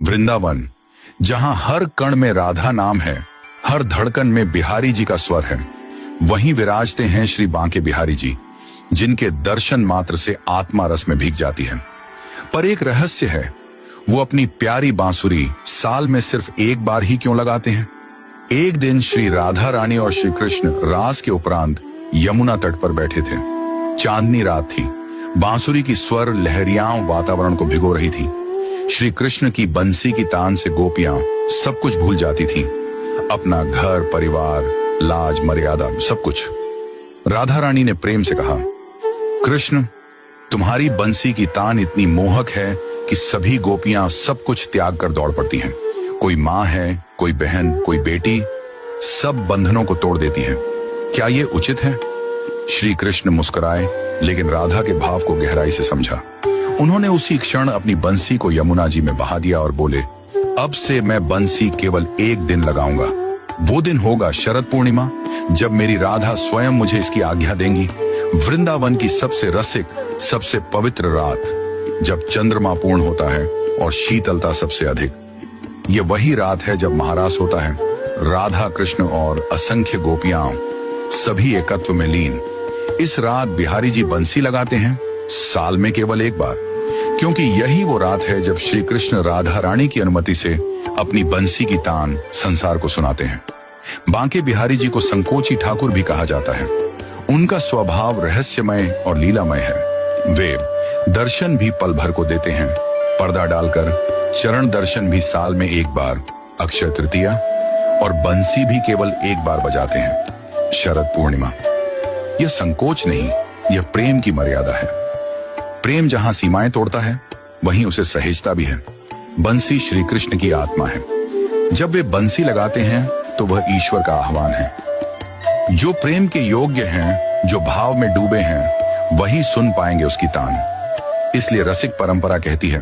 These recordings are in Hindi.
वृंदावन, जहां हर कण में राधा नाम है, हर धड़कन में बिहारी जी का स्वर है, वहीं विराजते हैं श्री बांके बिहारी जी, जिनके दर्शन मात्र से आत्मा रस में भीग जाती है। पर एक रहस्य है, वो अपनी प्यारी बांसुरी साल में सिर्फ एक बार ही क्यों लगाते हैं? एक दिन श्री राधा रानी और श्री कृष्ण रास के उपरांत यमुना तट पर बैठे थे। चांदनी रात थी। बांसुरी की स्वर लहरियां वातावरण को भिगो रही थी। श्री कृष्ण की बंसी की तान से गोपियां सब कुछ भूल जाती थीं, अपना घर, परिवार, लाज, मर्यादा, सब कुछ। राधा रानी ने प्रेम से कहा, कृष्ण, तुम्हारी बंसी की तान इतनी मोहक है कि सभी गोपियां सब कुछ त्याग कर दौड़ पड़ती हैं। कोई माँ है, कोई बहन, कोई बेटी, सब बंधनों को तोड़ देती है। क्या ये उचित है? श्री कृष्ण मुस्कुराए, लेकिन राधा के भाव को गहराई से समझा। उन्होंने उसी क्षण अपनी बंसी को यमुना जी में बहा दिया और बोले, अब से मैं बंसी केवल एक दिन लगाऊंगा। वो दिन होगा शरद पूर्णिमा, जब मेरी राधा स्वयं मुझे इसकी आज्ञा देंगी। वृंदावन की सबसे रसिक, सबसे पवित्र रात, जब चंद्रमा पूर्ण होता है और शीतलता सबसे अधिक। ये वही रात है जब महारास होता है, राधा, कृष्ण और असंख्य गोपियां सभी एकत्व में लीन। इस रात बिहारी जी बंसी लगाते हैं, साल में केवल एक बार, क्योंकि यही वो रात है जब श्री कृष्ण राधा रानी की अनुमति से अपनी बंसी की तान संसार को सुनाते हैं। बांके बिहारी जी को संकोची ठाकुर भी कहा जाता है। उनका स्वभाव रहस्यमय और लीलामय है। वे दर्शन भी पल भर को देते हैं, पर्दा डालकर। चरण दर्शन भी साल में एक बार, अक्षय तृतीया, और बंसी भी केवल एक बार बजाते हैं, शरद पूर्णिमा। यह संकोच नहीं, यह प्रेम की मर्यादा है। प्रेम जहां सीमाएं तोड़ता है, वहीं उसे सहेजता भी है। बंसी श्री कृष्ण की आत्मा है। जब वे बंसी लगाते हैं तो वह ईश्वर का आह्वान है। जो प्रेम के योग्य हैं, जो भाव में डूबे हैं, वही सुन पाएंगे उसकी तान। इसलिए रसिक परंपरा कहती है,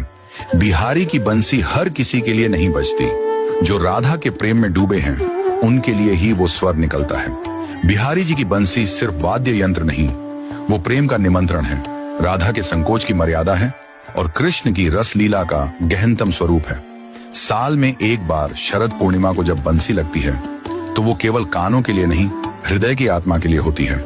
बिहारी की बंसी हर किसी के लिए नहीं बजती। जो राधा के प्रेम में डूबे हैं, उनके लिए ही वो स्वर निकलता है। बिहारी जी की बंसी सिर्फ वाद्य यंत्र नहीं, वो प्रेम का निमंत्रण है, राधा के संकोच की मर्यादा है और कृष्ण की रस लीला का गहनतम स्वरूप है। साल में एक बार शरद पूर्णिमा को जब बंसी लगती है, तो वो केवल कानों के लिए नहीं, हृदय की आत्मा के लिए होती है।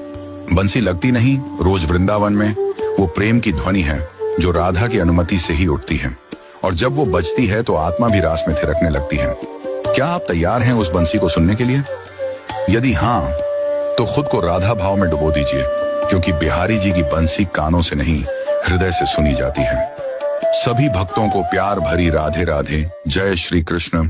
बंसी लगती नहीं रोज वृंदावन में, वो प्रेम की ध्वनि है जो राधा की अनुमति से ही उठती है, और जब वो बजती है तो आत्मा भी रास में थिरकने लगती है। क्या आप तैयार हैं उस बंसी को सुनने के लिए? यदि हाँ, तो खुद को राधा भाव में डुबो दीजिए, क्योंकि बिहारी जी की बंसी कानों से नहीं, हृदय से सुनी जाती है। सभी भक्तों को प्यार भरी राधे राधे। जय श्री कृष्ण।